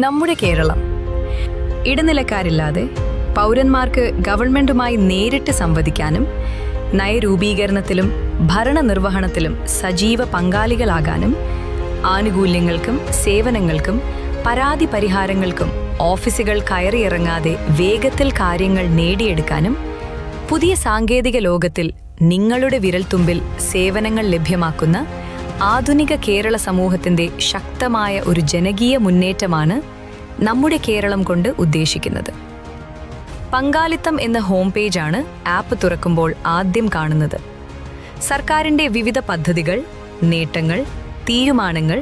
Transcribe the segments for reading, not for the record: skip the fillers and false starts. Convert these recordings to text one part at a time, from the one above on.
നമ്മുടെ കേരളം ഇടനിലക്കാരില്ലാതെ പൗരന്മാർക്ക് ഗവൺമെന്റുമായി നേരിട്ട് സംവദിക്കാനും നയരൂപീകരണത്തിലും ഭരണനിർവഹണത്തിലും സജീവ പങ്കാളികളാകാനും ആനുകൂല്യങ്ങൾക്കും സേവനങ്ങൾക്കും പരാതി പരിഹാരങ്ങൾക്കും ഓഫീസുകൾ കയറിയിറങ്ങാതെ വേഗത്തിൽ കാര്യങ്ങൾ നേടിയെടുക്കാനും പുതിയ സാങ്കേതിക ലോകത്തിൽ നിങ്ങളുടെ വിരൽത്തുമ്പിൽ സേവനങ്ങൾ ലഭ്യമാക്കുന്ന ആധുനിക കേരള സമൂഹത്തിന്റെ ശക്തമായ ഒരു ജനകീയ മുന്നേറ്റമാണ് നമ്മുടെ കേരളം കൊണ്ട് ഉദ്ദേശിക്കുന്നത്. പങ്കാളിത്തം എന്ന ഹോം പേജാണ് ആപ്പ് തുറക്കുമ്പോൾ ആദ്യം കാണുന്നത്. സർക്കാരിന്റെ വിവിധ പദ്ധതികൾ, നേട്ടങ്ങൾ, തീരുമാനങ്ങൾ,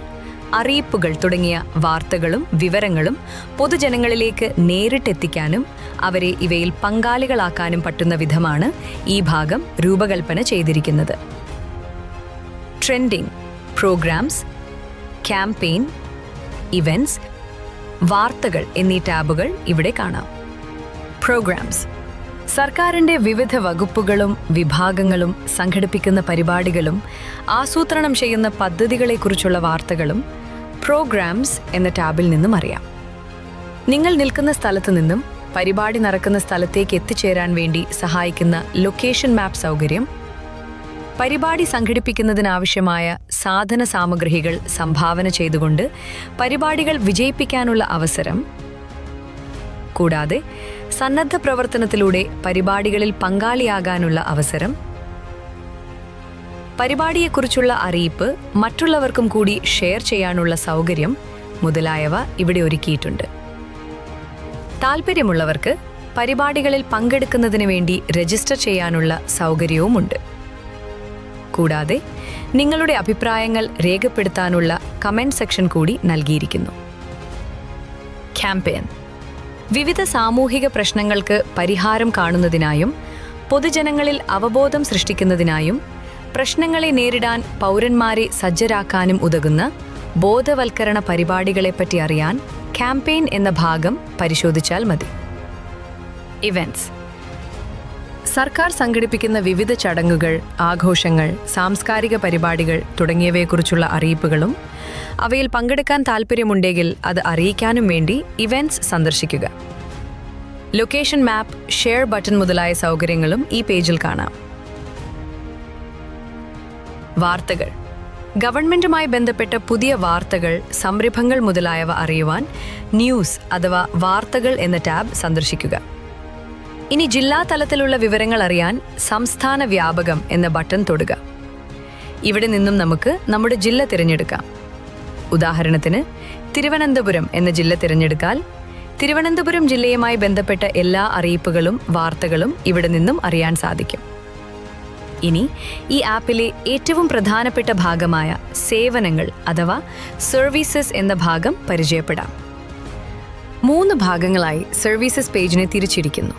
അറിയിപ്പുകൾ തുടങ്ങിയ വാർത്തകളും വിവരങ്ങളും പൊതുജനങ്ങളിലേക്ക് നേരിട്ടെത്തിക്കാനും അവരെ ഇവയിൽ പങ്കാളികളാക്കാനും പറ്റുന്ന വിധമാണ് ഈ ഭാഗം രൂപകൽപ്പന ചെയ്തിരിക്കുന്നത്. ട്രെൻഡിംഗ്, പ്രോഗ്രാംസ്, ക്യാമ്പയിൻ, ഇവന്റ്സ്, വാർത്തകൾ എന്നീ ടാബുകൾ ഇവിടെ കാണാം. പ്രോഗ്രാംസ് സർക്കാരിന്റെ വിവിധ വകുപ്പുകളും വിഭാഗങ്ങളും സംഘടിപ്പിക്കുന്ന പരിപാടികളും ആസൂത്രണം ചെയ്യുന്ന പദ്ധതികളെക്കുറിച്ചുള്ള വാർത്തകളും പ്രോഗ്രാംസ് എന്ന ടാബിൽ നിന്നും അറിയാം. നിങ്ങൾ നിൽക്കുന്ന സ്ഥലത്തു നിന്നും പരിപാടി നടക്കുന്ന സ്ഥലത്തേക്ക് എത്തിച്ചേരാൻ വേണ്ടി സഹായിക്കുന്ന ലൊക്കേഷൻ മാപ്പ് സൗകര്യം, പരിപാടി സംഘടിപ്പിക്കുന്നതിനാവശ്യമായ സാധന സാമഗ്രികൾ സംഭാവന ചെയ്തുകൊണ്ട് പരിപാടികൾ വിജയിപ്പിക്കാനുള്ള അവസരം, കൂടാതെ സന്നദ്ധ പ്രവർത്തനത്തിലൂടെ പരിപാടികളിൽ പങ്കാളിയാകാനുള്ള അവസരം, പരിപാടിയെക്കുറിച്ചുള്ള അറിയിപ്പ് മറ്റുള്ളവർക്കും കൂടി ഷെയർ ചെയ്യാനുള്ള സൗകര്യം മുതലായവ ഇവിടെ ഒരുക്കിയിട്ടുണ്ട്. താൽപ്പര്യമുള്ളവർക്ക് പരിപാടികളിൽ പങ്കെടുക്കുന്നതിന് വേണ്ടി രജിസ്റ്റർ ചെയ്യാനുള്ള സൗകര്യവുമുണ്ട്. കൂടാതെ നിങ്ങളുടെ അഭിപ്രായങ്ങൾ രേഖപ്പെടുത്താനുള്ള കമന്റ് സെക്ഷൻ കൂടി നൽകിയിരിക്കുന്നു. ക്യാമ്പയിൻ വിവിധ സാമൂഹിക പ്രശ്നങ്ങൾക്ക് പരിഹാരം കാണുന്നതിനായും പൊതുജനങ്ങളിൽ അവബോധം സൃഷ്ടിക്കുന്നതിനായും പ്രശ്നങ്ങളെ നേരിടാൻ പൗരന്മാരെ സജ്ജരാക്കാനും ഉതകുന്ന ബോധവൽക്കരണ പരിപാടികളെപ്പറ്റി അറിയാൻ ക്യാമ്പയിൻ എന്ന ഭാഗം പരിശോധിച്ചാൽ മതി. ഇവന്റ്സ് സർക്കാർ സംഘടിപ്പിക്കുന്ന വിവിധ ചടങ്ങുകൾ, ആഘോഷങ്ങൾ, സാംസ്കാരിക പരിപാടികൾ തുടങ്ങിയവയെക്കുറിച്ചുള്ള അറിയിപ്പുകളും അവയിൽ പങ്കെടുക്കാൻ താൽപ്പര്യമുണ്ടെങ്കിൽ അത് അറിയിക്കാനും വേണ്ടി ഇവന്റ്സ് സന്ദർശിക്കുക. ലൊക്കേഷൻ മാപ്പ്, ഷെയർ ബട്ടൺ മുതലായ സൗകര്യങ്ങളും ഈ പേജിൽ കാണാം. വാർത്തകൾ ഗവൺമെന്റുമായി ബന്ധപ്പെട്ട പുതിയ വാർത്തകൾ, സംരംഭങ്ങൾ മുതലായവ അറിയുവാൻ ന്യൂസ് അഥവാ വാർത്തകൾ എന്ന ടാബ് സന്ദർശിക്കുക. ഇനി ജില്ലാ തലത്തിലുള്ള വിവരങ്ങൾ അറിയാൻ സംസ്ഥാന വ്യാപകം എന്ന ബട്ടൺ തൊടുക. ഇവിടെ നിന്നും നമുക്ക് നമ്മുടെ ജില്ല തിരഞ്ഞെടുക്കാം. ഉദാഹരണത്തിന് തിരുവനന്തപുരം എന്ന ജില്ല തിരഞ്ഞെടുത്താൽ തിരുവനന്തപുരം ജില്ലയുമായി ബന്ധപ്പെട്ട എല്ലാ അറിയിപ്പുകളും വാർത്തകളും ഇവിടെ നിന്നും അറിയാൻ സാധിക്കും. ഇനി ഈ ആപ്പിലെ ഏറ്റവും പ്രധാനപ്പെട്ട ഭാഗമായ സേവനങ്ങൾ അഥവാ സർവീസസ് എന്ന ഭാഗം പരിചയപ്പെടാം. 3 ഭാഗങ്ങളായി സർവീസസ് പേജിനെ തിരിച്ചിരിക്കുന്നു.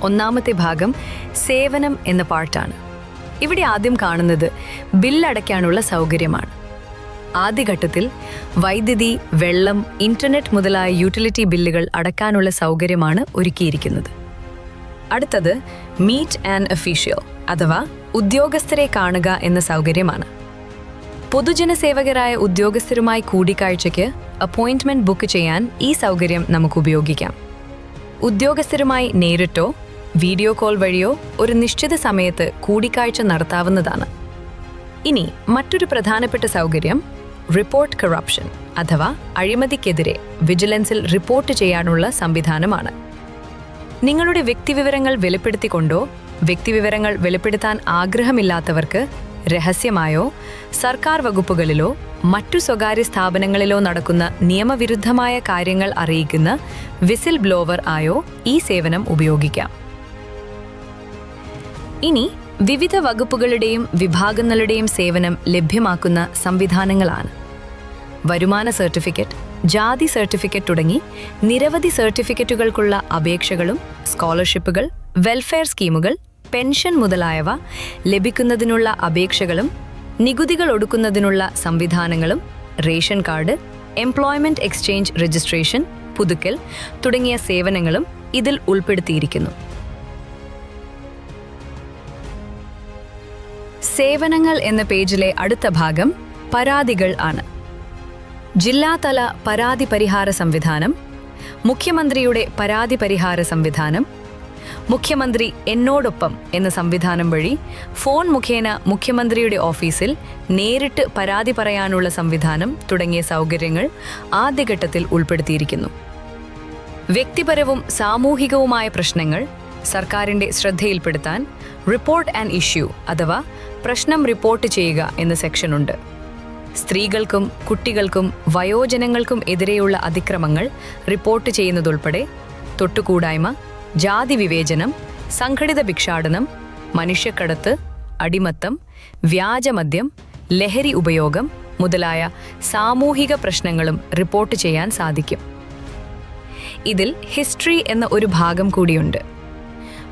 ഒന്നാമത്തെ ഭാഗം സേവനം എന്ന പാർട്ടാണ്. ഇവിടെ ആദ്യം കാണുന്നത് ബില്ലടയ്ക്കാനുള്ള സൗകര്യമാണ്. ആദ്യഘട്ടത്തിൽ വൈദ്യുതി, വെള്ളം, ഇന്റർനെറ്റ് മുതലായ യൂട്ടിലിറ്റി ബില്ലുകൾ അടയ്ക്കാനുള്ള സൗകര്യമാണ് ഒരുക്കിയിരിക്കുന്നത്. അടുത്തത് മീറ്റ് ആൻഡ് ഒഫീഷ്യൽ അഥവാ ഉദ്യോഗസ്ഥരെ കാണുക എന്ന സൗകര്യമാണ്. പൊതുജനസേവകരായ ഉദ്യോഗസ്ഥരുമായി കൂടിക്കാഴ്ചയ്ക്ക് അപ്പോയിന്റ്മെന്റ് ബുക്ക് ചെയ്യാൻ ഈ സൗകര്യം നമുക്ക് ഉപയോഗിക്കാം. ഉദ്യോഗസ്ഥരുമായി നേരിട്ടോ വീഡിയോ കോൾ വഴിയോ ഒരു നിശ്ചിത സമയത്ത് കൂടിക്കാഴ്ച നടത്താവുന്നതാണ്. ഇനി മറ്റൊരു പ്രധാനപ്പെട്ട സൗകര്യം റിപ്പോർട്ട് കറപ്ഷൻ അഥവാ അഴിമതിക്കെതിരെ വിജിലൻസിൽ റിപ്പോർട്ട് ചെയ്യാനുള്ള സംവിധാനമാണ്. നിങ്ങളുടെ വ്യക്തിവിവരങ്ങൾ വെളിപ്പെടുത്തിക്കൊണ്ടോ വ്യക്തിവിവരങ്ങൾ വെളിപ്പെടുത്താൻ ആഗ്രഹമില്ലാത്തവർക്ക് രഹസ്യമായോ സർക്കാർ വകുപ്പുകളിലോ മറ്റു സ്വകാര്യ സ്ഥാപനങ്ങളിലോ നടക്കുന്ന നിയമവിരുദ്ധമായ കാര്യങ്ങൾ അറിയിക്കുന്ന വിസിൽ ബ്ലോവർ ആയോ ഈ സേവനം ഉപയോഗിക്കാം. ഇനി വിവിധ വകുപ്പുകളുടെയും വിഭാഗങ്ങളുടെയും സേവനം ലഭ്യമാക്കുന്ന സംവിധാനങ്ങളാണ്. വരുമാന സർട്ടിഫിക്കറ്റ്, ജാതി സർട്ടിഫിക്കറ്റ് തുടങ്ങി നിരവധി സർട്ടിഫിക്കറ്റുകൾക്കുള്ള അപേക്ഷകളും സ്കോളർഷിപ്പുകൾ, വെൽഫെയർ സ്കീമുകൾ, പെൻഷൻ മുതലായവ ലഭിക്കുന്നതിനുള്ള അപേക്ഷകളും നികുതികൾ ഒടുക്കുന്നതിനുള്ള സംവിധാനങ്ങളും ration card, employment exchange registration, പുതുക്കൽ തുടങ്ങിയ സേവനങ്ങളും ഇതിൽ ഉൾപ്പെടുത്തിയിരിക്കുന്നു. സേവനങ്ങൾ എന്ന പേജിലെ അടുത്ത ഭാഗം പരാതികൾ ആണ്. ജില്ലാതല പരാതി പരിഹാര സംവിധാനം, മുഖ്യമന്ത്രിയുടെ പരാതി പരിഹാര സംവിധാനം, മുഖ്യമന്ത്രി എന്നോടൊപ്പം എന്ന സംവിധാനം വഴി ഫോൺ മുഖേന മുഖ്യമന്ത്രിയുടെ ഓഫീസിൽ നേരിട്ട് പരാതി പറയാനുള്ള സംവിധാനം തുടങ്ങിയ സൗകര്യങ്ങൾ ആദ്യഘട്ടത്തിൽ ഉൾപ്പെടുത്തിയിരിക്കുന്നു. വ്യക്തിപരവും സാമൂഹികവുമായ പ്രശ്നങ്ങൾ സർക്കാരിൻ്റെ ശ്രദ്ധയിൽപ്പെടുത്താൻ റിപ്പോർട്ട് ആൻഡ് ഇഷ്യൂ അഥവാ പ്രശ്നം റിപ്പോർട്ട് ചെയ്യുക എന്ന സെക്ഷനുണ്ട്. സ്ത്രീകൾക്കും കുട്ടികൾക്കും വയോജനങ്ങൾക്കും എതിരെയുള്ള അതിക്രമങ്ങൾ റിപ്പോർട്ട് ചെയ്യുന്നതുൾപ്പെടെ തൊട്ടുകൂടായ്മ, ജാതി വിവേചനം, സംഘടിത ഭിക്ഷാടനം, മനുഷ്യക്കടത്ത്, അടിമത്തം, വ്യാജമദ്യം, ലഹരി ഉപയോഗം മുതലായ സാമൂഹിക പ്രശ്നങ്ങളും റിപ്പോർട്ട് ചെയ്യാൻ സാധിക്കും. ഇതിൽ ഹിസ്റ്ററി എന്ന ഒരു ഭാഗം കൂടിയുണ്ട്.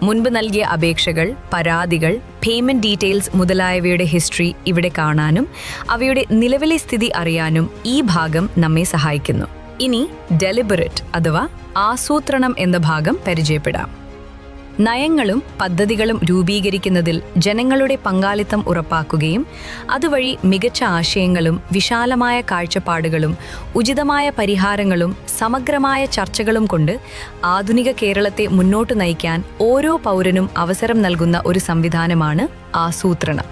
മുൻപ് നൽകിയ അപേക്ഷകൾ, പരാതികൾ, പേയ്മെന്റ് ഡീറ്റെയിൽസ് മുതലായവയുടെ ഹിസ്റ്ററി ഇവിടെ കാണാനും അവയുടെ നിലവിലെ സ്ഥിതി അറിയാനും ഈ ഭാഗം നമ്മെ സഹായിക്കുന്നു. ഇനി ഡെലിബറേറ്റ് അഥവാ ആസൂത്രണം എന്ന ഭാഗം പരിചയപ്പെടാം. നയങ്ങളും പദ്ധതികളും രൂപീകരിക്കുന്നതിൽ ജനങ്ങളുടെ പങ്കാളിത്തം ഉറപ്പാക്കുകയും അതുവഴി മികച്ച ആശയങ്ങളും വിശാലമായ കാഴ്ചപ്പാടുകളും ഉചിതമായ പരിഹാരങ്ങളും സമഗ്രമായ ചർച്ചകളും കൊണ്ട് ആധുനിക കേരളത്തെ മുന്നോട്ട് നയിക്കാൻ ഓരോ പൗരനും അവസരം നൽകുന്ന ഒരു സംവിധാനമാണ് ആസൂത്രണം.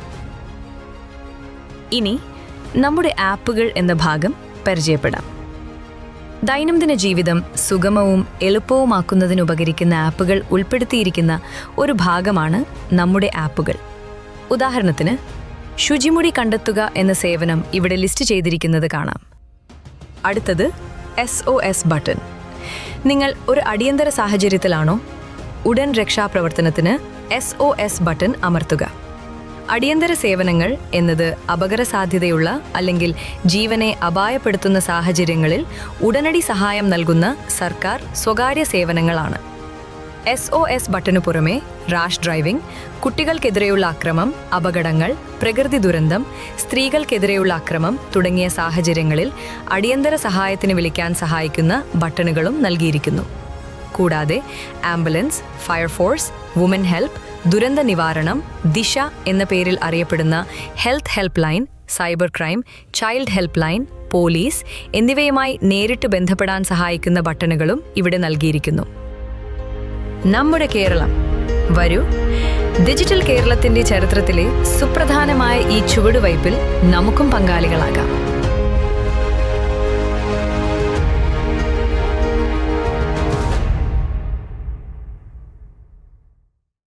ഇനി നമ്മുടെ ആപ്പുകൾ എന്ന ഭാഗം പരിചയപ്പെടാം. ദൈനംദിന ജീവിതം സുഗമവും എളുപ്പവുമാക്കുന്നതിനുപകരിക്കുന്ന ആപ്പുകൾ ഉൾപ്പെടുത്തിയിരിക്കുന്ന ഒരു ഭാഗമാണ് നമ്മുടെ ആപ്പുകൾ. ഉദാഹരണത്തിന്, ശുചിമുടി കണ്ടെത്തുക എന്ന സേവനം ഇവിടെ ലിസ്റ്റ് ചെയ്തിരിക്കുന്നത് കാണാം. അടുത്തത് SOS ബട്ടൺ. നിങ്ങൾ ഒരു അടിയന്തര സാഹചര്യത്തിലാണോ? ഉടൻ രക്ഷാപ്രവർത്തനത്തിന് SOS ബട്ടൺ അമർത്തുക. അടിയന്തര സേവനങ്ങൾ എന്നത് അപകടസാധ്യതയുള്ള അല്ലെങ്കിൽ ജീവനെ അപായപ്പെടുത്തുന്ന സാഹചര്യങ്ങളിൽ ഉടനടി സഹായം നൽകുന്ന സർക്കാർ സ്വകാര്യ സേവനങ്ങളാണ്. SOS ബട്ടനു പുറമെ റാഷ് ഡ്രൈവിംഗ്, കുട്ടികൾക്കെതിരെയുള്ള അക്രമം, അപകടങ്ങൾ, പ്രകൃതി ദുരന്തം, സ്ത്രീകൾക്കെതിരെയുള്ള അക്രമം തുടങ്ങിയ സാഹചര്യങ്ങളിൽ അടിയന്തര സഹായത്തിന് വിളിക്കാൻ സഹായിക്കുന്ന ബട്ടണുകളും നൽകിയിരിക്കുന്നു. കൂടാതെ ആംബുലൻസ്, ഫയർഫോഴ്സ്, വുമൻ ഹെൽപ്പ്, ദുരന്ത നിവാരണം, ദിശ എന്ന പേരിൽ അറിയപ്പെടുന്ന health help line, cyber crime, child help line, police എന്നിവയുമായി നേരിട്ട് ബന്ധപ്പെടാൻ സഹായിക്കുന്ന ബട്ടണുകളും ഇവിടെ നൽകിയിരിക്കുന്നു. നമ്മുടെ കേരളം. വരൂ, ഡിജിറ്റൽ കേരളത്തിന്റെ ചരിത്രത്തിലെ സുപ്രധാനമായ ഈ ചുവടുവയ്പിൽ നമുക്കും പങ്കാളികളാകാം.